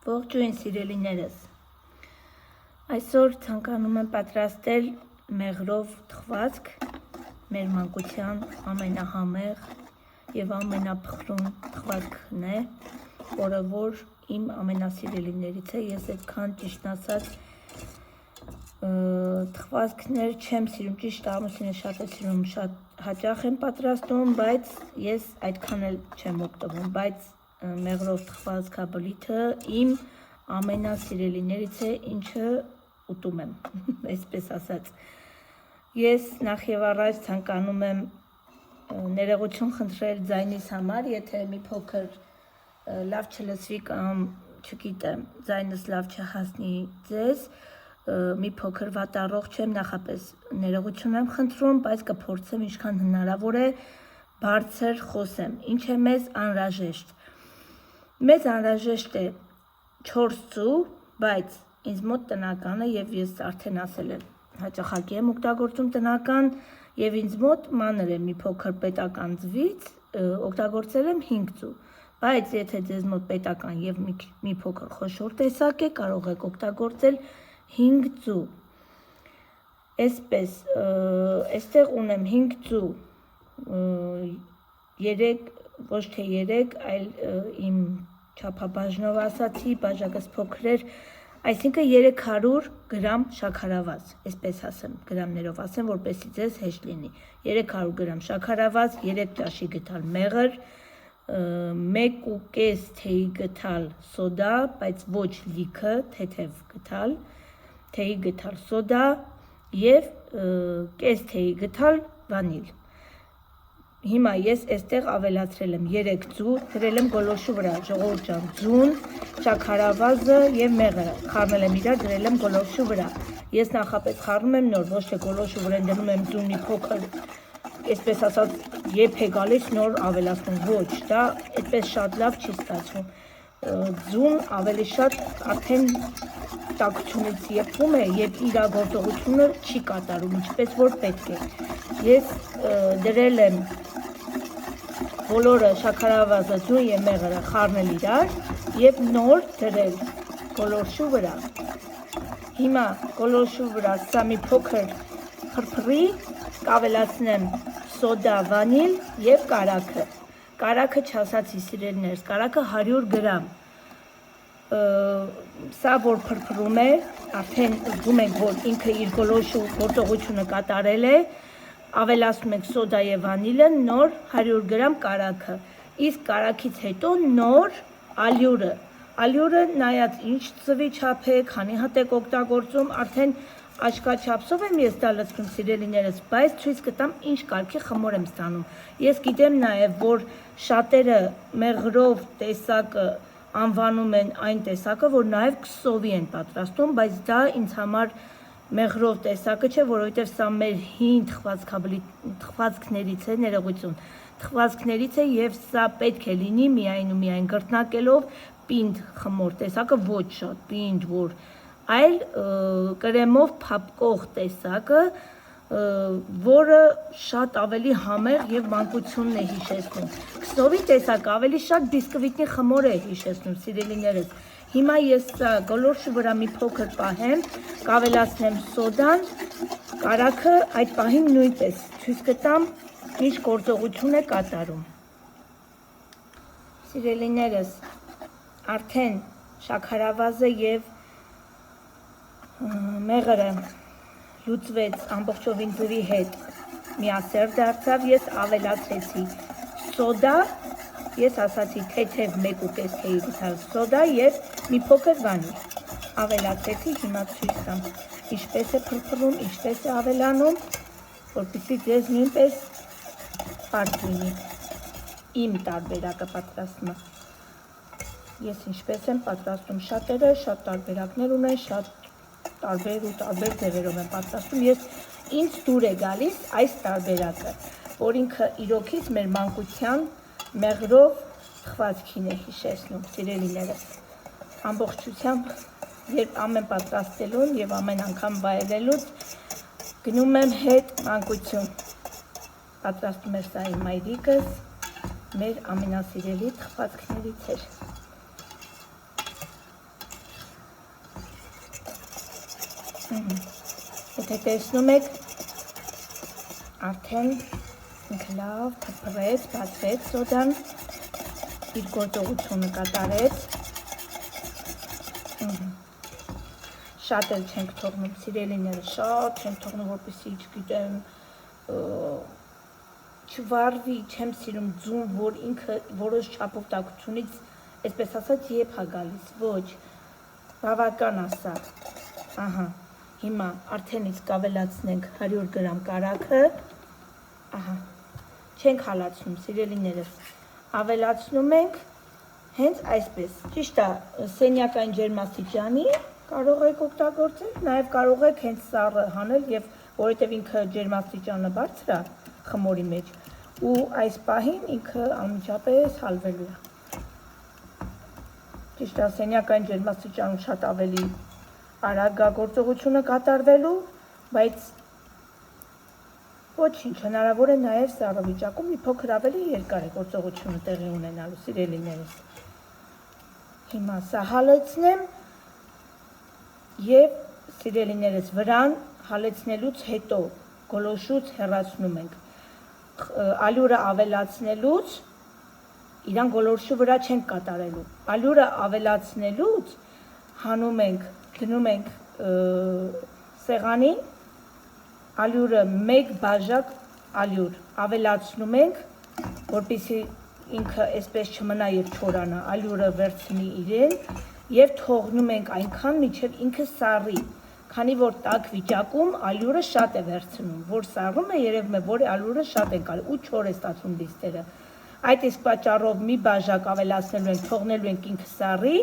Ողջույն սիրելիներս, այսօր ցանկանում եմ պատրաստել մեղրով թխվածք, մեր մանկության ամենահամեղ և ամենափխրուն թխվածքն է, որը որ իմ ամենասիրելիներից է, ես այդքան ճիշտ ասած թխվածքներ չեմ սիրում, ճիշտ ամուսինը շատ է սիրում, շատ հաճախ եմ պատրաստում, բայց ես այդքան էլ չեմ օգտվում, բայց մեղրով թխվածքաբլիթը իմ ամենասիրելիներից է, ինչը ուտում եմ, այսպես ասած։ Ես նախ և առաջ ցանկանում եմ ներողություն խնդրել ձայնիս համար, եթե մի փոքր լավ չլսվի կամ չգիտեմ, ձայնս լավ չհասնի ձեզ, մի փոքր վատառողջ եմ, նախապես ներողություն եմ խնդրում, բայց կփորձեմ ինչքան հնարավոր է բարձր խոսեմ, ինչ է մեզ անհրաժեշտ։ Մեզ անհրաժեշտ է 4 ծու, բայց ինձ մոտ տնական է և ես արդեն ասել եմ, հաճախակի եմ օգտագործում տնական և ինձ մոտ մանր է մի փոքր պետական ձվից, օգտագործել եմ 5 ծու, բայց եթե ձեզ մոտ պետական և մի փոքր խոշոր տեսակ է, կարող եք օգտագործել 5 ծու։ Այսպես, այստեղ ունեմ 5 ծու, 3, ոչ թե 3, այլ իմ չափաբաժնով ասացի, բաժակս փոքր էր, այսինքն 300 գրամ շաքարավազ, այսպես ասեմ, գրամներով ասեմ, որպեսզի ձեզ հեշտ լինի, 300 գրամ շաքարավազ, 3 ճաշի գդալ մեղր, 1,5 թեյի գդալ սոդա, բայց ոչ լիքը, թեթև գդալ, թեյի գդալ սոդա և կես թեյի գդալ վանիլ։ Հիմա ես այստեղ ավելացրել եմ 3 ծու, դրել եմ գոլորշու վրա, ժողովուրդ ջան, ձուն, շաքարավազը և մեղրը, խառնել եմ իրար, դրել եմ գոլորշու վրա։ Ես նախապես խառնում եմ նոր, ոչ թե գոլորշու վրա դնում եմ ձունի փոքր, այսպես ասած, երբ է գալիս նոր ավելացնում, ոչ, դա այդպես շատ լավ չի ստացվում։ Ձուն ավելի շատ արդեն տաքությունից եպում է և իր գործողությունը չի կատարում, ինչպես որ պետք է։ Ես դրել եմ բոլորը շաքարավազը, ձուն և մեղրը խառնել իրար և նոր դրել գոլորշու վրա։ Հիմա գոլորշու վրա սա մի փոքր փրփրի, կավելացնեմ սոդա, վանիլ և կարագը։ Կարագը չասացի սիրելիներս, կարագը 100 գրամ։ Սա որ փրփրում է, արդեն զգում եք, որ ինքը իր գոլորշու գործողությունը կատարել է, ավելացնում եք սոդա և վանիլը, նոր 100 գրամ կարագը, իսկ կարագից հետո նոր ալյուրը։ Ալյուրը նայած ինչ ծվի չափ է, քանի հատ եք օգտագործում, արդեն աչքաչափսով եմ ես դա լցնում սիրելիներս, բայց ցույց կտամ ինչ կարգի խմոր եմ ստանում։ Ես գիտեմ նաև, որ շատերը մեղրով տեսակը անվանում են այն տեսակը, որ նաև քսովի են պատրաստում, բայց դա ինձ համար մեղրով տեսակը չէ, որովհետև սա մեր հին թխվածքներից է, ներողություն, թխվածքներից է և սա պետք է լինի միայն ու միայն գրտնակելով պինդ խմոր տեսակը, ոչ շատ պինդ, որ այլ կրեմով փափկող տեսակը, որը շատ ավելի համեղ և մանկությունն է հիշեցնում։ Քսովի տեսակը ավելի շատ բիսկվիտնի խմոր է հիշեցնում, սիրելիներս։ Հիմա ես գոլորշու վրա մի փոքր պահեմ, կավելացնեմ սոդան, կարագը այդ պահին նույնպես ցույց կտամ ինչ գործողություն է կատարում։ Սիրելիներս, արդեն շաքարավազը և մեղրը լուծվեց ամբողջովին ջրի հետ, միասեռ դարձավ, ես ավելացրեցի սոդա, ես ասացի թեթև 1,5 թեյի գդալ սոդա և մի փոքր վանիլ, ավելացրեցի, հիմա ցույց տամ, ինչպես է փրփրում, ինչպես է ավելանում, որպեսզի ձեզ նույնպես պարզ լինի իմ տարբերակը պատրաստումը։ Ես ինչպես եմ պատրաստում, շատերը շատ տարբերակներ ունեն, շատ տարբեր ու տարբեր ձևերով եմ պատրաստում, ինձ դուր է գալիս այս տարբերակը, որ ինքը իրոքից մեր մանկության մեղրով թխվածքին է հիշեցնում, սիրելիներս։ Ամբողջությամբ, երբ ամեն պատրաստելուն և ամեն անգամ վայելելուց, գնում եմ հետ մանկություն։ Պատրաստում էր սա իմ մայրիկս, մեր ամենասիրելի թխվածքներից էր։ Եթե տեսնում եք, արդեն ինքը լավ թփրեց, բացվեց սոդան, իր գործողությունը կատարեց։ Շատ էլ չենք թողնում, սիրելիները, շատ չենք թողնում, որպեսզի, չգիտեմ, չվարվի, չեմ սիրում ձուն, որ ինքը որոշ չափով տաքությունից, այսպես ասած, եփ է գալիս, ոչ, բավական ասա, ահա, հիմա արդեն իսկ ավելացնենք 100 գրամ կարագը, ահա, չենք հալացնում, սիրելիներս, ավելացնում ենք հենց այսպես, ճիշտ է, սենյակային ջերմաստիճանի կարող եք օգտագործել, նաև կարող եք հենց սառը հանել և որովհետև ինքը ջերմաստիճանը բարձր է խմորի մեջ ու այս պահին ինքը անմիջապես հալվելու է։ Ճիշտ է, սենյակային ջերմաստիճանում շատ ավելի արագ է գործողությունը կատարվելու, բայց ոչինչ, հնարավոր է նաև սառը վիճակում մի փոքր ավելի երկար է գործողությունը տեղի ունենալու, սիրելիներս։ Հիմա սա հալեցնեմ և սիրելիներս վրան հալեցնելուց հետո գոլորշուց հեռացնում ենք, ալյուրը ավելացնելուց, իրան գոլորշու վրա չենք կատարելու, ալյուրը ավելացնելուց հանում ենք, դնում ենք սեղանին, ալյուրը մեկ բաժակ ալյուր ավելացնում ենք, որպեսզի ինքը այսպես չմնա և չորանա, ալյուրը վերցնի իրեն և թողնում ենք այնքան մինչև ինքը սառի, քանի որ տաք վիճակում ալյուրը շատ է վերցնում, որ սառում է երևում է, որ ալյուրը շատ են կարել ու չոր է ստացվում լիստերը։ Այդ իսկ պատճառով մի բաժակ ավելացնելու ենք, թողնելու ենք ինքը սառի,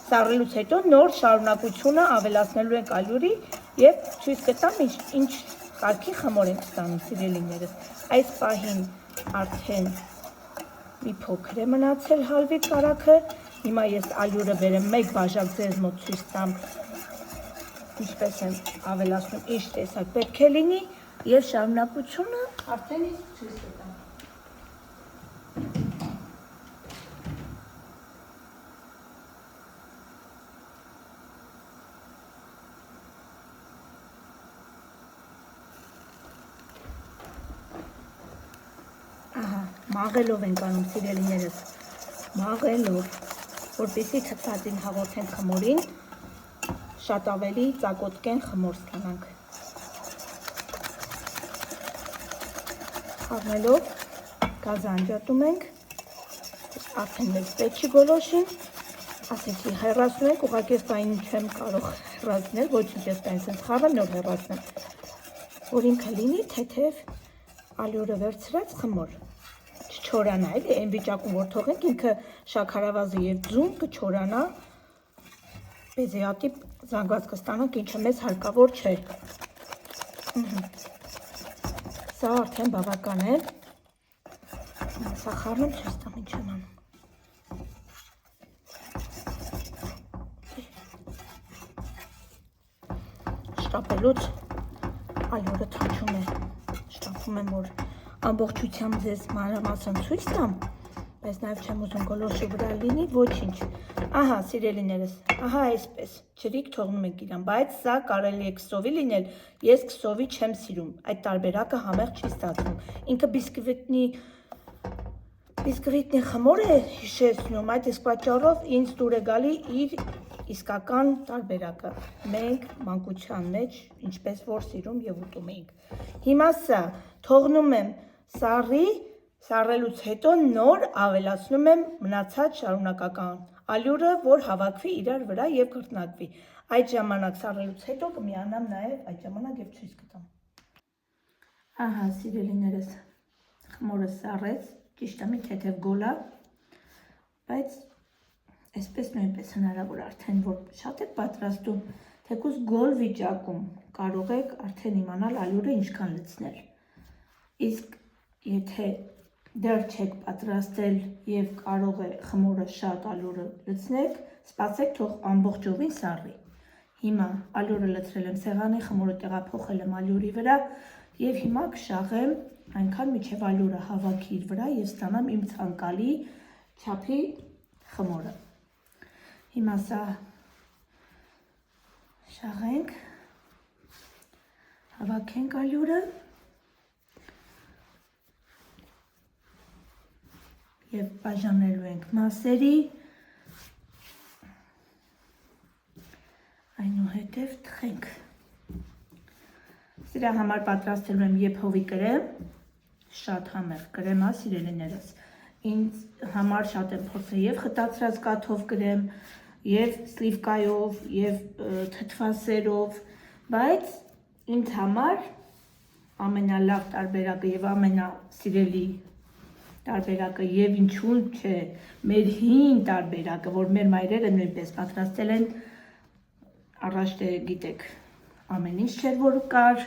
սառելուց հետո նոր շարունակությունը ավելացնելու ենք ալյուրի և ցույց կտամ ինչ կարգի խմոր ենք ստանում, սիրելիներս։ Այս պահին արդեն մի փոքր է մնացել հալվի կարագը, հիմա ես ալյուրը բերեմ մեկ բաժակ ձեզ մոտ ցույց տամ, ինչպես եմ ավելացնում, ինչ տեսակ պետք է լինի և շարունակությունը արդեն իսկ ցույց կտամ։ Ահա, մաղելով ենք անում, սիրելիներս, մաղելով, որպեսզի թթվածին հաղորդեն խմորին, շատ ավելի ծակոտկեն խմոր ստանանք։ Խառնելով գազը անջատում ենք, արդեն մեզ պետք չի գոլորշին, ասեցի հեռացնում ենք, ուղղակի ես բային չեմ կարող հեռացնել, ոչինչ ես բային սենց խառնեմ, նոր հեռացնեմ, որ ինքը լինի թեթև ալյուրը վերցրած խմոր, չչորանա, էլի այն վիճակում որ թողենք ինքը շաքարավազը և ձուն կչորանա, բեզեատիպ զանգված կստանանք, ինչը մեզ հարկավոր չէ։ Սա արդեն բավական է, սա խառնեմ չես տամ ինչ եմ անում։ Շտապելուց ալյուրը թաչում է, շտապում եմ, որ ամբողջությամբ ձեզ մանրամասն ցույց տամ, բայց նաև չեմ ուզում գոլորշու վրա լինի, ոչինչ։ Ահա, սիրելիներս, ահա այսպես, ջրիկ թողնում ենք իրան, բայց սա կարելի է քսովի լինել, ես քսովի չեմ սիրում, այդ տարբերակը համեղ չի ստացվում, ինքը բիսկվիտնի խմոր է հիշեցնում, այդ իսկ պատճառով ինձ դուր է գալի իր իսկական տարբերակը, մենք մանկության մեջ ինչպես որ սիրում և ուտում էինք։ Հիմա սա թողնում եմ սառի, սառելուց հետո նոր ավելացնում եմ մնացած շարունակական ալյուրը, որ հավաքվի իրար վրա և կրտնակվի։ Այդ ժամանակ սառելուց հետո կմիանամ նաև այդ ժամանակ և ցույց կտամ։ Ահա, սիրելիներս, խմորը սառեց, ճիշտ է մի թեթև գոլ է, բայց այսպես նույնպես հնարավոր արդեն որ շատ եք պատրաստում, թեկուզ գոլ վիճակում կարող եք արդեն իմանալ ալյուրը ինչքան լցնել։ Իսկ եթե դեռ չեք պատրաստել և կարող է խմորը շատ ալյուրը լցնեք, սպասեք թող ամբողջովին սառի։ Հիմա ալյուրը լցրել եմ սեղանի, խմորը տեղափոխել եմ ալյուրի վրա և հիմա կշաղեմ այնքան մինչև ալյուրը հավաքի իր վրա և ստանամ իմ ցանկալի չափի խմորը։ Հիմա սա շաղենք, Հավաքենք ալյուրը և բաժանելու ենք մասերի, այնուհետև թխենք։ Սրա համար պատրաստելու եմ եփովի կրեմ, շատ համեղ կրեմ, սիրելիներս։ Ինձ համար շատ եմ փորձել և խտացրած կաթով կրեմ, և սլիվկայով, և թթվասերով, բայց ինձ համար ամենալավ տարբերակը և ամենասիրելի տարբերակը և ինչու չէ մեր հին տարբերակը, որ մեր մայրերը նույնպես պատրաստել են, առաջ գիտեք, ամեն ինչ չէր որ կար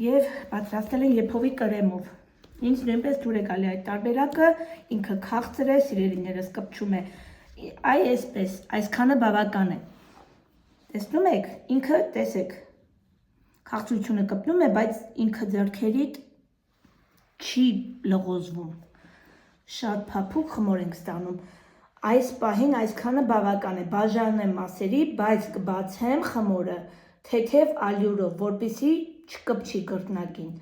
և պատրաստել են եփովի կրեմով։ Ինձ նույնպես դուր է գալի այդ տարբերակը, ինքը քաղցր է, սիրելիներս, կպչում է, այ այսպես, այսքանը բավական է։ Տեսնում եք, ինքը տեսեք, քաղցրությունը կպնում է, բայց ինքը ձեռքերիդ չի լղոզվում, շատ փափուկ խմոր ենք ստանում, այս պահին այսքանը բավական է, բաժանեմ մասերի, բայց կբացեմ խմորը թեթև ալյուրով, որպեսզի չկպչի կրկնակին,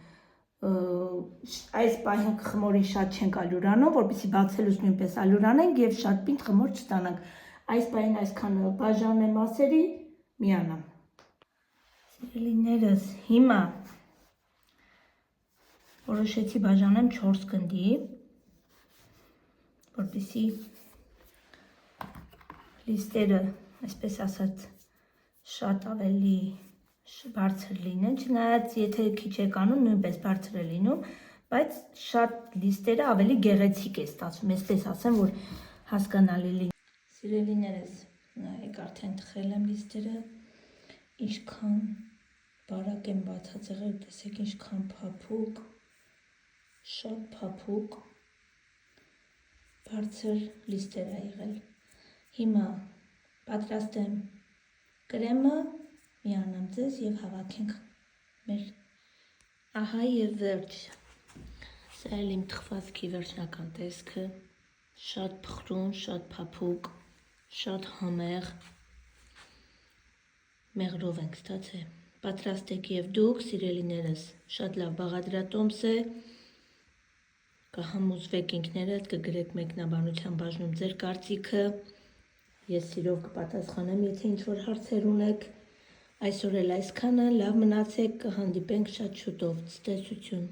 այս պահին խմորին շատ չենք ալյուրանում, որպեսզի բացելուց նույնպես ալյուրանենք և շատ պինդ խմոր չստանանք, այս պահին այսքանը բաժանեմ մասերի, միանամ։ Սիրելիներս, հիմա որոշեցի բաժանեմ 4 գնդի, որպեսզի լիստերը, այսպես ասած, շատ ավելի բարձր լինեն, չնայած եթե քիչ եք անում, նույնպես բարձր է լինում, բայց շատ լիստերը ավելի գեղեցիկ է ստացվում, այսպես ասեմ, որ հասկանալի լինի։ Սիրելիներս, նայեք, արդեն թխել եմ լիստերը, ինչքան բարակ եմ բացած եղել, տեսեք ինչքան փափուկ, շատ փափուկ, բարձր լիստեր է եղել։ Հիմա պատրաստեմ կրեմը, միանամ ձեզ և հավաքենք մեր ահա և վերջ։ Սա էլ իմ թխվածքի վերջնական տեսքը, շատ փխրուն, շատ փափուկ, շատ համեղ, մեղրով ենք ստացել։ Պատրաստեք և դուք, սիրելիներս, շատ լավ բաղադրատոմս է, կհամոզվեք ինքներդ, կգրեք մեկնաբանության բաժնում ձեր կարծիքը, ես սիրով կպատասխանեմ, եթե ինչ-որ հարցեր ունեք, այսօր էլ այսքանը, լավ մնացեք, կհանդիպենք շատ շուտով, ցտեսություն։